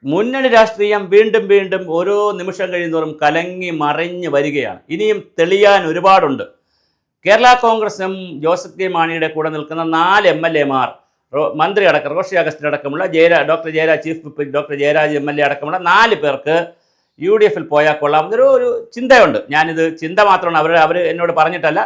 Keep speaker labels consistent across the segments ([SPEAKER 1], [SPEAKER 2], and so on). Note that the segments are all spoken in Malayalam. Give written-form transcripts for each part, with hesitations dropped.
[SPEAKER 1] മുന്നണി രാഷ്ട്രീയം വീണ്ടും വീണ്ടും ഓരോ നിമിഷം കഴിയുന്നതോറും കലങ്ങി മറിഞ്ഞ് വരികയാണ്. ഇനിയും തെളിയാൻ ഒരുപാടുണ്ട്. കേരള കോൺഗ്രസും ജോസഫ് കെ മാണിയുടെ കൂടെ നിൽക്കുന്ന 4 MLA മാർ, മന്ത്രി അടക്കം റോഷി അഗസ്റ്റിൻ അടക്കമുള്ള doctor Jayaraj, chief whip doctor Jayaraj MLA അടക്കമുള്ള 4 പേർക്ക് UDF-ൽ പോയാൽ കൊള്ളാമെന്നൊരു ചിന്തയുണ്ട്. ഞാനിത് ചിന്ത മാത്രമാണ്, അവർ എന്നോട് പറഞ്ഞിട്ടല്ല.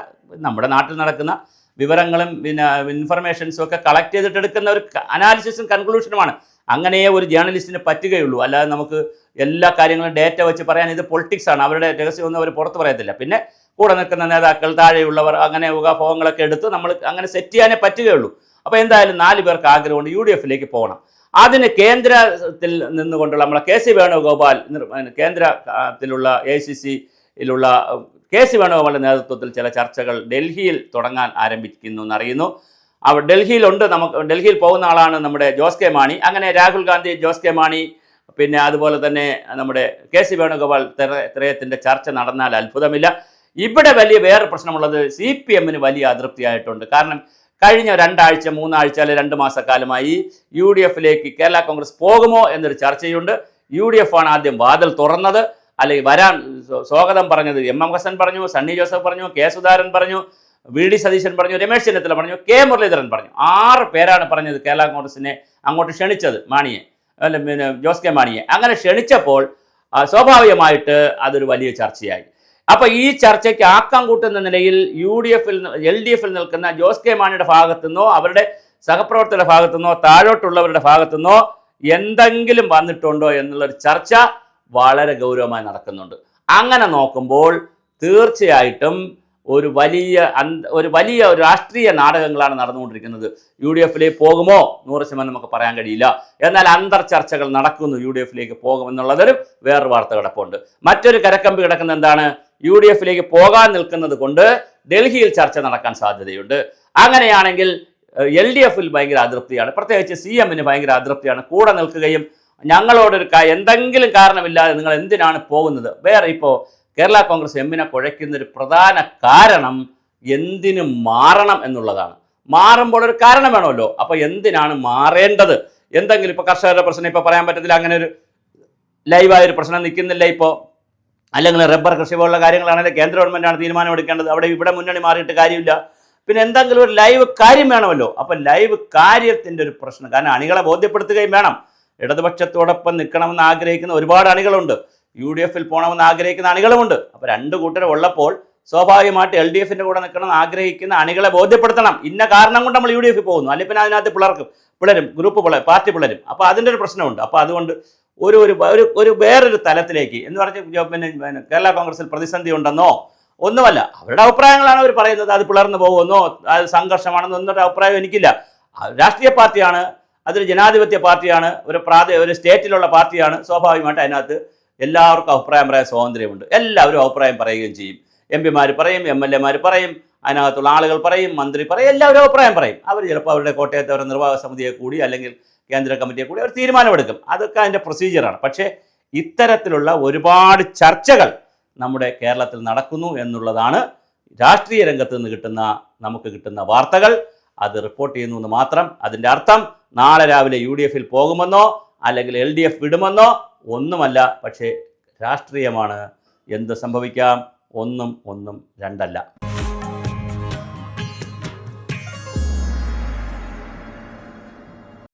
[SPEAKER 1] നമ്മുടെ നാട്ടിൽ നടക്കുന്ന വിവരങ്ങളും പിന്നെ ഇൻഫർമേഷൻസും ഒക്കെ കളക്ട് ചെയ്തിട്ടെടുക്കുന്ന ഒരു അനാലിസിസും കൺക്ലൂഷനുമാണ്. അങ്ങനെയേ ഒരു ജേർണലിസ്റ്റിന് പറ്റുകയുള്ളൂ. അല്ലാതെ നമുക്ക് എല്ലാ കാര്യങ്ങളും ഡേറ്റ വെച്ച് പറയാൻ ഇത് പൊളിറ്റിക്സാണ്. അവരുടെ രഹസ്യമൊന്നും അവർ പുറത്ത് പറയത്തില്ല. പിന്നെ കൂടെ നിൽക്കുന്ന നേതാക്കൾ, താഴെയുള്ളവർ, അങ്ങനെ ഊഹാപോഹങ്ങളൊക്കെ എടുത്ത് നമ്മൾ അങ്ങനെ സെറ്റ് ചെയ്യാനേ പറ്റുകയുള്ളൂ. അപ്പോൾ എന്തായാലും 4 പേർക്ക് ആഗ്രഹമുണ്ട് UDF-ലേക്ക് പോകണം. അതിന് കേന്ദ്രത്തിൽ നിന്നുകൊണ്ടുള്ള നമ്മളെ KC വേണുഗോപാൽ, കേന്ദ്രത്തിലുള്ള AICC-യിലുള്ള KC വേണുഗോപാലിൻ്റെ നേതൃത്വത്തിൽ ചില ചർച്ചകൾ ഡൽഹിയിൽ തുടങ്ങാൻ ആരംഭിക്കുന്നു എന്നറിയുന്നു. ഡൽഹിയിലുണ്ട്. ഡൽഹിയിൽ പോകുന്ന ആളാണ് നമ്മുടെ ജോസ് കെ മാണി. അങ്ങനെ രാഹുൽ ഗാന്ധി, ജോസ് കെ മാണി, പിന്നെ അതുപോലെ തന്നെ നമ്മുടെ KC വേണുഗോപാൽ ത്രയത്തിൻ്റെ ചർച്ച നടന്നാൽ അത്ഭുതമില്ല. ഇവിടെ വേറെ പ്രശ്നമുള്ളത് CPM-ന് വലിയ അതൃപ്തിയായിട്ടുണ്ട്. കാരണം കഴിഞ്ഞ 2 ആഴ്ച 3 ആഴ്ച അല്ലെങ്കിൽ 2 മാസക്കാലമായി UDF-ലേക്ക് കേരള കോൺഗ്രസ് പോകുമോ എന്നൊരു ചർച്ചയുണ്ട്. UDF-ആണ് ആദ്യം വാതിൽ തുറന്നത്, അല്ലെങ്കിൽ വരാൻ സ്വാഗതം പറഞ്ഞത്. MM ഹസൻ പറഞ്ഞു, സണ്ണി ജോസഫ് പറഞ്ഞു, K സുധാകരൻ പറഞ്ഞു, VD സതീശൻ പറഞ്ഞു, രമേശ് ചെന്നിത്തല പറഞ്ഞു, K മുരളീധരൻ പറഞ്ഞു. 6 പേരാണ് പറഞ്ഞത് കേരള കോൺഗ്രസിനെ അങ്ങോട്ട് ക്ഷണിച്ചത്, മാണിയെ, അല്ല പിന്നെ ജോസ് കെ മാണിയെ. അങ്ങനെ ക്ഷണിച്ചപ്പോൾ സ്വാഭാവികമായിട്ട് അതൊരു വലിയ ചർച്ചയായി. അപ്പോൾ ഈ ചർച്ചയ്ക്ക് ആക്കം കൂട്ടുന്ന നിലയിൽ LDF-ൽ നിൽക്കുന്ന ജോസ് കെ മാണിയുടെ ഭാഗത്തുനിന്നോ അവരുടെ സഹപ്രവർത്തകരുടെ ഭാഗത്തുനിന്നോ താഴോട്ടുള്ളവരുടെ ഭാഗത്തുനിന്നോ എന്തെങ്കിലും വന്നിട്ടുണ്ടോ എന്നുള്ളൊരു ചർച്ച വളരെ ഗൗരവമായി നടക്കുന്നുണ്ട്. അങ്ങനെ നോക്കുമ്പോൾ തീർച്ചയായിട്ടും ഒരു വലിയ രാഷ്ട്രീയ നാടകങ്ങളാണ് നടന്നുകൊണ്ടിരിക്കുന്നത്. UDF-ലേക്ക് പോകുമോ 100% നമുക്ക് പറയാൻ കഴിയില്ല. എന്നാൽ ചർച്ചകൾ നടക്കുന്നു. UDF-ലേക്ക് പോകുമെന്നുള്ളതൊരു വേറൊരു വാർത്ത കിടപ്പുണ്ട്. മറ്റൊരു കരക്കമ്പി കിടക്കുന്ന എന്താണ്, UDF-ലേക്ക് പോകാൻ നിൽക്കുന്നത് കൊണ്ട് ഡൽഹിയിൽ ചർച്ച നടക്കാൻ സാധ്യതയുണ്ട്. അങ്ങനെയാണെങ്കിൽ LDF-ൽ ഭയങ്കര അതൃപ്തിയാണ്, പ്രത്യേകിച്ച് CM-ന് ഭയങ്കര അതൃപ്തിയാണ്. കൂടെ നിൽക്കുകയും ഞങ്ങളോടൊരു എന്തെങ്കിലും കാരണമില്ലാതെ നിങ്ങൾ എന്തിനാണ് പോകുന്നത്. വേറെ ഇപ്പോൾ കേരള കോൺഗ്രസ് എമ്മിനെ കുഴയ്ക്കുന്നൊരു പ്രധാന കാരണം എന്തിനു മാറണം എന്നുള്ളതാണ്. മാറുമ്പോൾ ഒരു കാരണം വേണമല്ലോ. അപ്പോൾ എന്തിനാണ് മാറേണ്ടത്? എന്തെങ്കിലും ഇപ്പോൾ കർഷകരുടെ പ്രശ്നം ഇപ്പോൾ പറയാൻ പറ്റത്തില്ല, അങ്ങനെ ഒരു ലൈവായൊരു പ്രശ്നം നിൽക്കുന്നില്ല ഇപ്പോൾ. അല്ലെങ്കിൽ റബ്ബർ കൃഷി പോലുള്ള കാര്യങ്ങളാണെങ്കിൽ കേന്ദ്ര ഗവൺമെൻറ്റാണ് തീരുമാനമെടുക്കേണ്ടത്. ഇവിടെ മുന്നണി മാറിയിട്ട് കാര്യമില്ല. പിന്നെ എന്തെങ്കിലും ഒരു ലൈവ് കാര്യം വേണമല്ലോ. അപ്പോൾ ലൈവ് കാര്യത്തിൻ്റെ ഒരു പ്രശ്നം, കാരണം അണികളെ ബോധ്യപ്പെടുത്തുകയും വേണം. ഇടതുപക്ഷത്തോടൊപ്പം നിൽക്കണമെന്ന് ആഗ്രഹിക്കുന്ന ഒരുപാട് അണികളുണ്ട്, UDF-ൽ പോകണമെന്ന് ആഗ്രഹിക്കുന്ന അണികളുമുണ്ട്. അപ്പോൾ 2 കൂട്ടരും ഉള്ളപ്പോൾ സ്വാഭാവികമായിട്ട് LDF-ൻ്റെ കൂടെ നിൽക്കണമെന്ന് ആഗ്രഹിക്കുന്ന അണികളെ ബോധ്യപ്പെടുത്തണം. ഇന്ന കാരണം കൊണ്ട് നമ്മൾ UDF-ൽ പോകുന്നു, അല്ലെങ്കിൽ പിന്നെ അതിനകത്ത് പിളരും, പാർട്ടി പിളരും. അപ്പോൾ അതിൻ്റെ ഒരു പ്രശ്നമുണ്ട്. അപ്പോൾ അതുകൊണ്ട് ഒരു വേറൊരു തലത്തിലേക്ക് എന്ന് പറഞ്ഞ് പിന്നെ കേരള കോൺഗ്രസിൽ പ്രതിസന്ധി ഉണ്ടെന്നോ ഒന്നുമല്ല. അവരുടെ അഭിപ്രായങ്ങളാണ് അവർ പറയുന്നത്. അത് പിളർന്നു പോകുമെന്നോ അത് സംഘർഷമാണെന്നോ എന്നൊരു അഭിപ്രായം എനിക്കില്ല. രാഷ്ട്രീയ പാർട്ടിയാണ്, അതൊരു ജനാധിപത്യ പാർട്ടിയാണ്, ഒരു സ്റ്റേറ്റിലുള്ള പാർട്ടിയാണ്. സ്വാഭാവികമായിട്ട് അതിനകത്ത് എല്ലാവർക്കും അഭിപ്രായം പറയാൻ സ്വാതന്ത്ര്യമുണ്ട്. എല്ലാവരും അഭിപ്രായം പറയുകയും ചെയ്യും. MP-മാർ പറയും, MLA-മാർ പറയും, അതിനകത്തുള്ള ആളുകൾ പറയും, മന്ത്രി പറയും, എല്ലാവരും അഭിപ്രായം പറയും. അവർ ചിലപ്പോൾ അവരുടെ കോട്ടയത്തെ അവരുടെ നിർവാഹക സമിതിയെ കൂടി അല്ലെങ്കിൽ കേന്ദ്ര കമ്മിറ്റിയെ കൂടി അവർ തീരുമാനമെടുക്കും. അതൊക്കെ അതിൻ്റെ പ്രൊസീജിയറാണ്. പക്ഷേ ഇത്തരത്തിലുള്ള ഒരുപാട് ചർച്ചകൾ നമ്മുടെ കേരളത്തിൽ നടക്കുന്നു എന്നുള്ളതാണ് രാഷ്ട്രീയ രംഗത്ത് നിന്ന് നമുക്ക് കിട്ടുന്ന വാർത്തകൾ. അത് റിപ്പോർട്ട് ചെയ്യുന്നു എന്ന് മാത്രം. അതിൻ്റെ അർത്ഥം നാളെ രാവിലെ UDF-ൽ പോകുമെന്നോ അല്ലെങ്കിൽ LDF വിടുമെന്നോ ഒന്നുമല്ല. പക്ഷേ രാഷ്ട്രീയമാണ്, എന്ത് സംഭവിക്കാം, ഒന്നും രണ്ടല്ല.